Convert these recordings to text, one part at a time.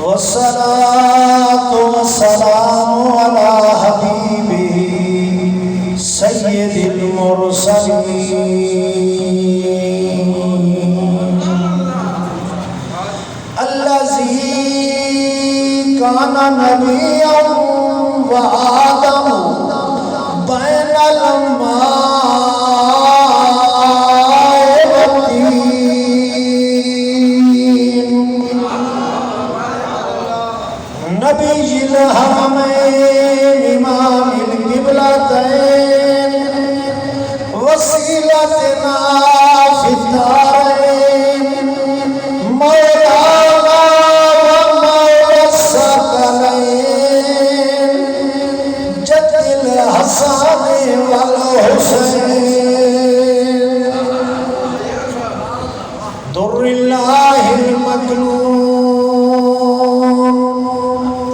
والصلاة والسلام على حبيبه سيد المرسلين الذي كان نبيا وآدم بين الماء والطين نبي الحرمين إمام القبلتين وسيلتنا في الدارين مولانا ومولى الثقلين جد الحسن والحسين در الله المكنون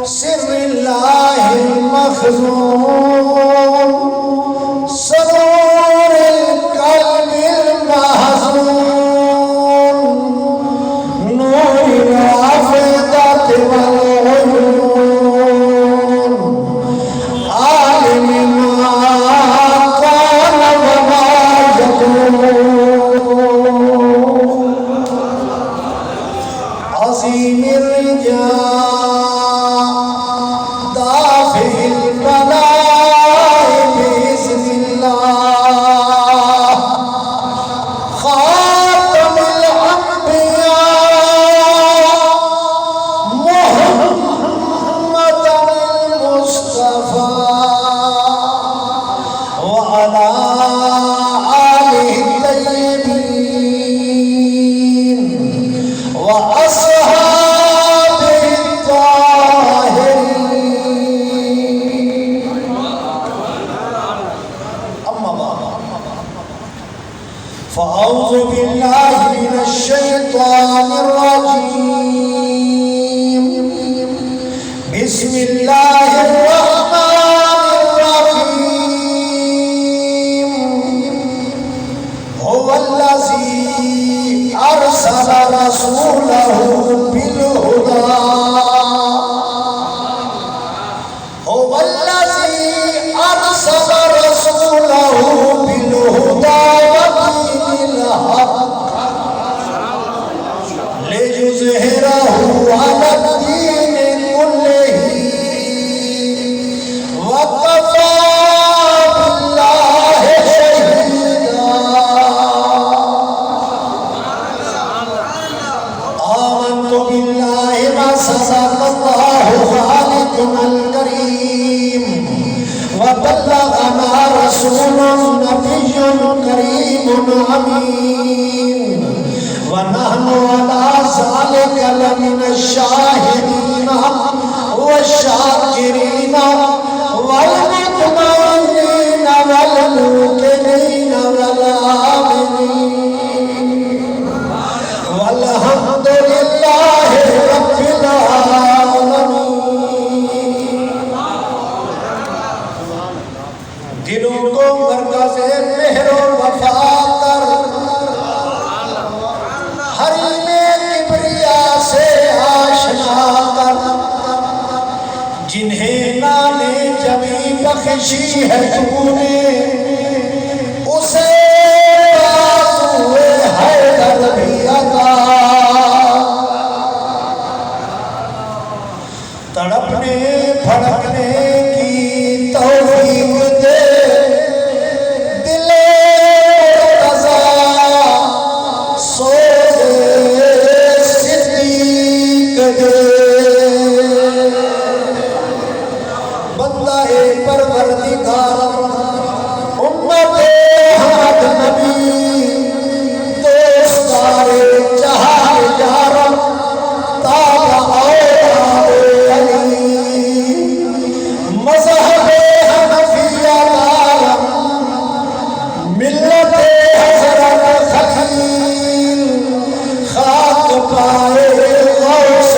سر الله المخزون سرور القلب المحزون نور العفدة والعيون عالم ما كان وما يكون عظيم الرجال دافع البلاء بإذن الله خاتم الأنبياء محمد المصطفى وعلى آله الطيبين وأصحابه الطاهرين أما بعد فأعوذ بالله من الشيطان الرجيم بسم الله الرحمن الرحيم هو الذي أرسل رسوله بالهدى هو الذي أرسل رسوله بالهدى ودين الحق ليظهره على الدين كله وكفى بالله شهيدا آمنت بالله وصدق الله خالقنا الكريم وبلغنا رسول نبي كريم أمين ونحن على ذلك لمن الشاهدين والشاكرين والمطمئنين والموقنين والآمنين والحمد لله رب العالمين دلوں کو مرکز مہر و وفا کر حریم کبریا سے آشنا کر جنہیں نانے جمی بخشی ہے تو نے اسے بازوئے حیدر بھی عطا تڑپنے پھڑکنے کی توفیق دے دل قضا سوزے صدیق دے بندہ پروردگار امت احمد نبی دوستار جہاں یارم تابع اولاد علی مذہب حنفیہ دارم ملت حضرت خلیل خاک پائے غوث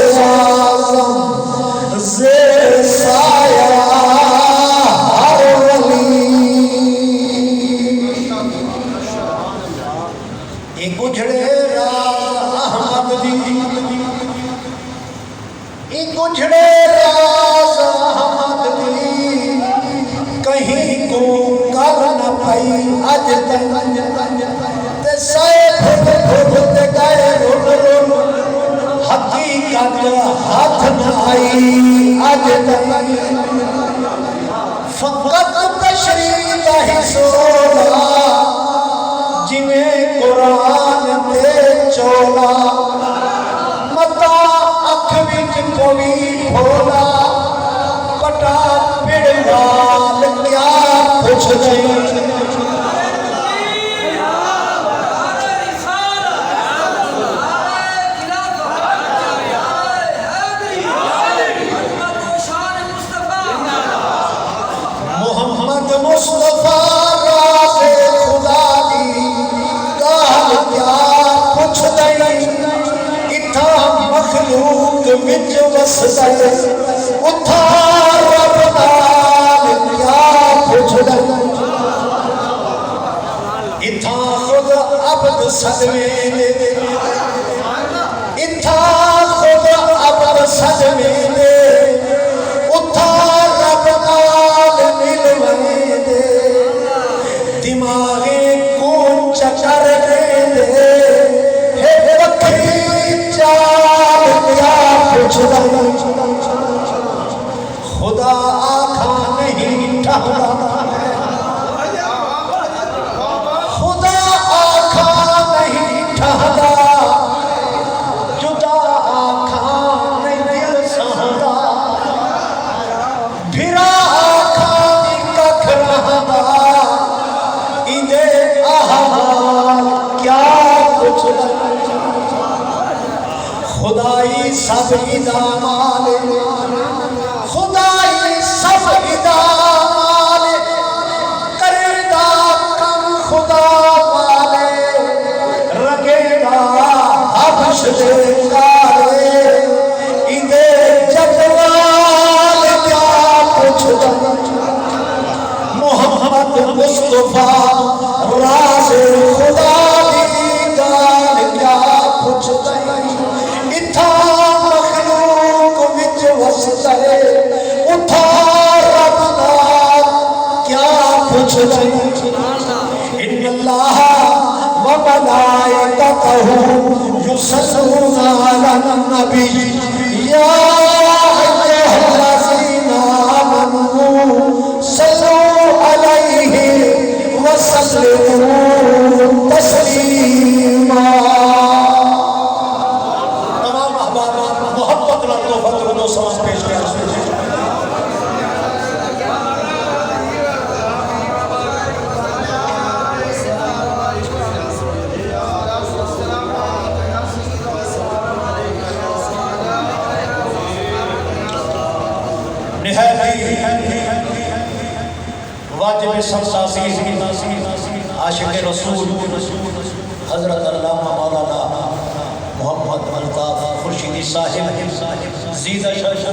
گجھڑے راز احمد دی کہیں کو گل نہ پئی اج تک تے سائے بھتے گئے رن حقیقت ہاتھ نہ آئی اج تک فقط تشریح ہی سولا جنہیں قرآن تے چولا متا اکھ وچ کوئی بھولا پٹا پڑوال کیا پوچھ دیں محمد مصطفیٰ راز خدا دی گال کیا پوچھ دیں اتھا مخلوق وچ وسدے اتھا رب نال کیا پوچھ دیں اتھا خود عبد صدمے دے اتھا خود عبد صدمے دے اتھا رب نال ملوے دے دماغے کون چکر دے دے ہے بکری چال کیا پوچھ دیں خدا آنکھا نہیں ٹھہرا خدا آنکھا نہیں ٹھہرا جدا آنکھا نہیں دل سہدا بھرا آنکھا دی ککھ رہا اندے احوال کیا کچھ خدائی سب ادامال خدائی سب ادامال کردہ کم خدا والے رگے گا حبش دے کارے اندے جدوال کیا کچھ محمد مصطفیٰ راز خدا دی گال کیا پوچھ دیں اتھا مخلوق وچ وسدے اتھا رب نال کیا پوچھ دیں ان اللہ و ملائکتہ یصلون علی النبی یا ایھا الذین آمنوا صلوا علیہ وسلموا تسلیما تمام احباب محبت لطفت و سلام پیش کیا واجب سرساسی عاشق رسول حضرت علامہ مولانا محمد الطاف خورشیدی صاحب زیدہ شاہ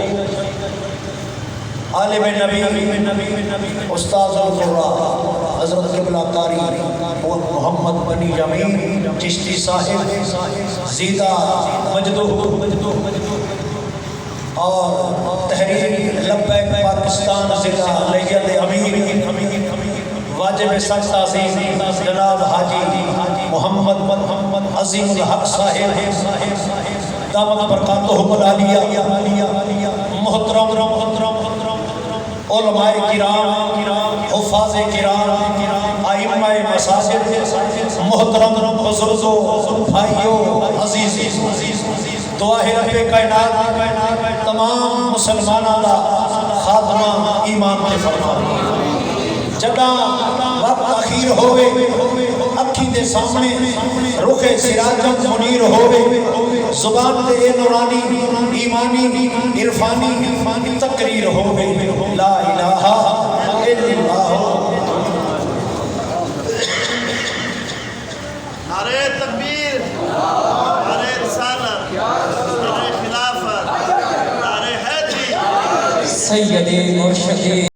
عالم نبی استاذ القرآن حضرت قبلہ قاری محمد بنی جمیل چشتی صاحب زیدہ مجدو اور تحریر لبیک پاکستان ضلع لیت امیر واجب سرساسی جناب حاجی محمد عظیم الحق صاحب دامت برکاتہ العالیہ محترم علماء کرام حفاظ کرام ائمہ مساجد محترم بزرگوں بھائیوں عزیز دعا ہے رب کائنات تمام مسلمانوں کا خاتمہ ایمان تے فرما جداں وقت اخیر ہوئے اکھی دے سامنے رخ سراجم منیر ہوئے زبان تے نورانی ایمانی عرفانی تقریر ہوئے لا الہ الا اللہ نعرہ تکبیر نعرہ رسالت نعرہ خلافت نعرہ حیدری سید مرشد